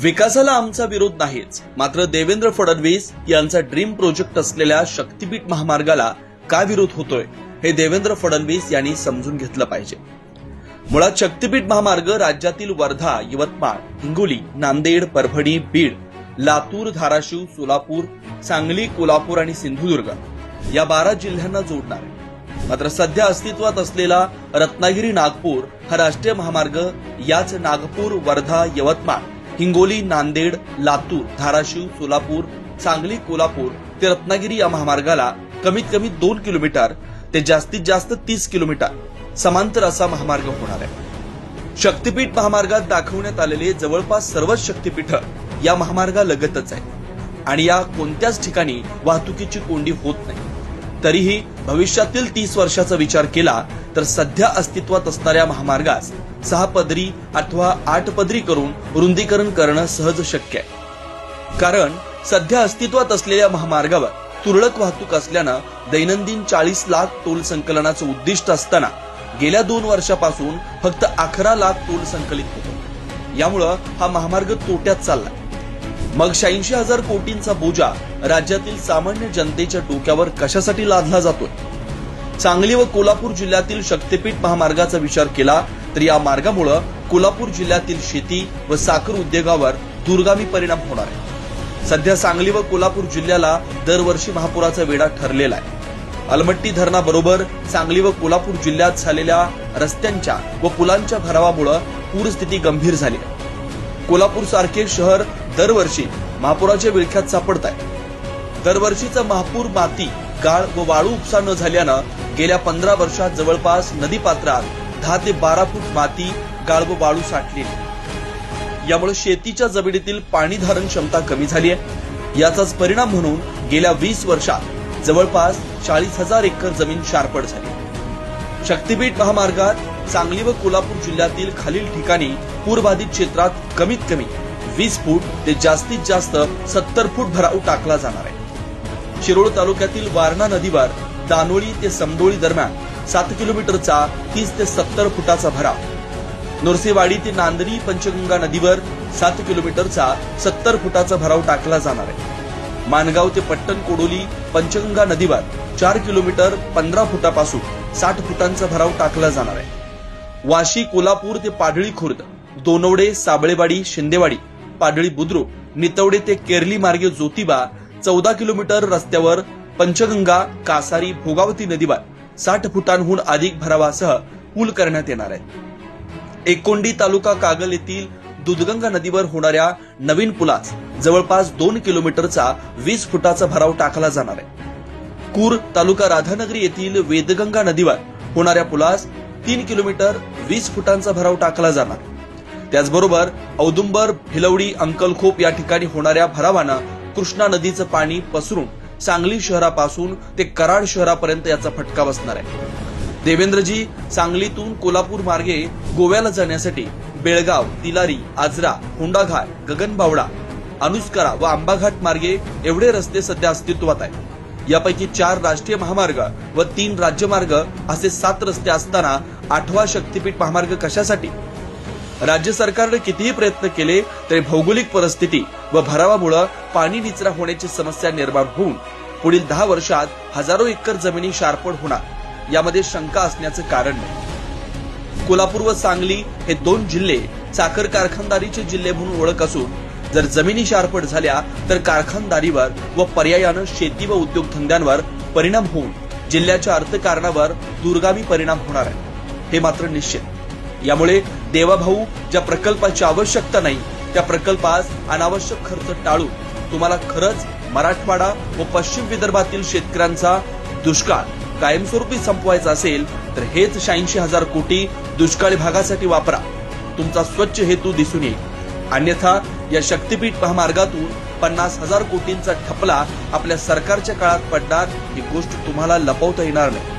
विकासाला आमचा विरोध नाहीच, मात्र देवेंद्र फडणवीस यांचा ड्रीम प्रोजेक्ट असलेल्या शक्तीपीठ महामार्गाला का विरोध होतोय हे देवेंद्र फडणवीस यांनी समजून घेतलं पाहिजे। मुळात शक्तीपीठ महामार्ग राज्यातील वर्धा, यवतमाळ, हिंगोली, नांदेड, परभणी, बीड, लातूर, धाराशिव, सोलापूर, सांगली, कोल्हापूर आणि सिंधुदुर्ग या 12 जिल्ह्यांना जोडणार आहे। मात्र सध्या अस्तित्वात असलेला रत्नागिरी नागपूर हा राष्ट्रीय महामार्ग याच नागपूर, वर्धा, यवतमाळ, हिंगोली, नांदेड, लातूर, धाराशिव, सोलापूर, सांगली, कोल्हापूर ते रत्नागिरी या महामार्गाला कमीत कमी 2 किलोमीटर ते जास्तीत जास्त 30 किलोमीटर समांतर असा महामार्ग होणार आहे। शक्तीपीठ महामार्गात दाखवण्यात आलेले जवळपास सर्वच शक्तीपीठ या महामार्गालगतच आहे आणि या कोणत्याच ठिकाणी वाहतुकीची कोंडी होत नाही। तरीही भविष्यातील 30 वर्षाचा विचार केला तर सध्या अस्तित्वात असणाऱ्या महामार्गास 6 पदरी अथवा 8 पदरी करून रुंदीकरण करणं सहज शक्य आहे। कारण सध्या अस्तित्वात असलेल्या महामार्गावर तुरळक वाहतूक असल्यानं दैनंदिन 40 लाख टोल संकलनाचं उद्दिष्ट असताना गेल्या 2 वर्षापासून फक्त 11 लाख टोल संकलित होतो। यामुळं हा महामार्ग तोट्यात चाललाय। मग 86,000 कोटींचा बोजा राज्यातील सामान्य जनतेच्या डोक्यावर कशासाठी लादला जातोय? सांगली व कोल्हापूर जिल्ह्यातील शक्तीपीठ महामार्गाचा विचार केला तर या मार्गामुळे कोल्हापूर जिल्ह्यातील शेती व साखर उद्योगावर दूरगामी परिणाम होणार आहे। सध्या सांगली व कोल्हापूर जिल्ह्याला दरवर्षी महापुराचा वेढा ठरलेला आहे। अलमट्टी धरणाबरोबर सांगली व कोल्हापूर जिल्ह्यात झालेल्या रस्त्यांच्या व पुलांच्या भरावामुळे पूरस्थिती गंभीर झाली आहे। कोल्हापूर सारखे शहर दरवर्षी महापुराच्या विळख्यात सापडत आहे। दरवर्षीचा महापूर माती, गाळ व वाळू उपसा न झाल्यानं गेल्या 15 वर्षात जवळपास नदीपात्रात 10 ते 12 फूट माती, गाळ व वाळू साठलेली। यामुळे शेतीच्या जमिनीतील पाणी धारण क्षमता कमी झाली आहे। याचाच परिणाम म्हणून गेल्या 20 वर्षात जवळपास 40,000 एकर जमीन शारपड झाली। शक्तीपीठ महामार्गात सांगली व कोल्हापूर जिल्ह्यातील खालील ठिकाणी पूरबाधित क्षेत्रात कमीत कमी 20 फूट ते जास्तीत जास्त 70 फूट भराव टाकला जाणार आहे। शिरोळ तालुक्यातील वारणा नदीवर दानोळी ते समडोळी दरम्यान 7 किलोमीटरचा 30 ते 70 फुटाचा भराव, नरसेवाडी ते नांदणी पंचगंगा नदीवर 7 किलोमीटरचा 70 फुटाचा भराव टाकला जाणार आहे। मानगाव ते पट्टण कोडोली पंचगंगा नदीवर 4 किलोमीटर 15 फुटापासून 60 फुटांचा भराव टाकला जाणार आहे। वाशी, कोल्हापूर ते पाडळी खुर्द, दोनवडे, साबळेवाडी, शिंदेवाडी, पाडळी बुद्रुक, नितवडे ते केरली मार्गे ज्योतिबा 14 किलोमीटर रस्त्यावर पंचगंगा, कासारी, भोगावती नदीवर 60 फुटांहून अधिक भरावासह पूल करण्यात येणार आहे। एकोंडी तालुका कागल येथील दूधगंगा नदीवर होणाऱ्या नवीन पुलास जवळपास 2 किलोमीटरचा 20 फुटाचा भराव टाकला जाणार आहे। कूर तालुका राधानगरी येथील वेदगंगा नदीवर होणाऱ्या पुलास 3 किलोमीटर 20 फुटांचा भराव टाकला जाणार। त्याचबरोबर औदुंबर, भिलवडी, अंकलखोप या ठिकाणी होणाऱ्या भरावानं कृष्णा नदीचं पाणी पसरून सांगली शहरापासून ते कराड शहरापर्यंत याचा फटका बसणार आहे। देवेंद्रजी सांगलीतून कोल्हापूर मार्गे गोव्याला जाण्यासाठी बेळगाव, तिलारी, आजरा, होंडाघाट, गगनबावडा, अनुस्करा व आंबाघाट मार्गे एवढे रस्ते सध्या अस्तित्वात आहेत। यापैकी 4 राष्ट्रीय महामार्ग व 3 राज्यमार्ग असे 7 रस्ते असताना 8वा शक्तीपीठ महामार्ग कशासाठी? राज्य सरकारने कितीही प्रयत्न केले तरी भौगोलिक परिस्थिती व भरावामुळे पाणी निचरा होण्याची समस्या निर्माण होऊन पुढील 10 वर्षात हजारो एकर जमिनी शारपड होणार यामध्ये शंका असण्याचं कारण नाही। कोल्हापूर व सांगली हे 2 जिल्हे साखर कारखानदारीचे जिल्हे म्हणून ओळख असून जर जमिनी शारपड झाल्या तर कारखानदारीवर व पर्यायानं शेती व उद्योगधंद्यांवर परिणाम होऊन जिल्ह्याच्या अर्थकारणावर दूरगामी परिणाम होणार आहे, हे मात्र निश्चित। यामुळे देवाभाऊ ज्या प्रकल्पाची आवश्यकता नाही त्या प्रकल्पास अनावश्यक खर्च टाळून तुम्हाला खरंच मराठवाडा व पश्चिम विदर्भातील शेतकऱ्यांचा दुष्काळ कायमस्वरूपी संपवायचा असेल तर हेच 86,000 कोटी दुष्काळी भागासाठी वापरा। तुमचा स्वच्छ हेतू दिसून येईल। अन्यथा या शक्तीपीठ महामार्गातून 50,000 कोटींचा ठपला आपल्या सरकारच्या काळात पडणार ही गोष्ट तुम्हाला लपवता येणार नाही।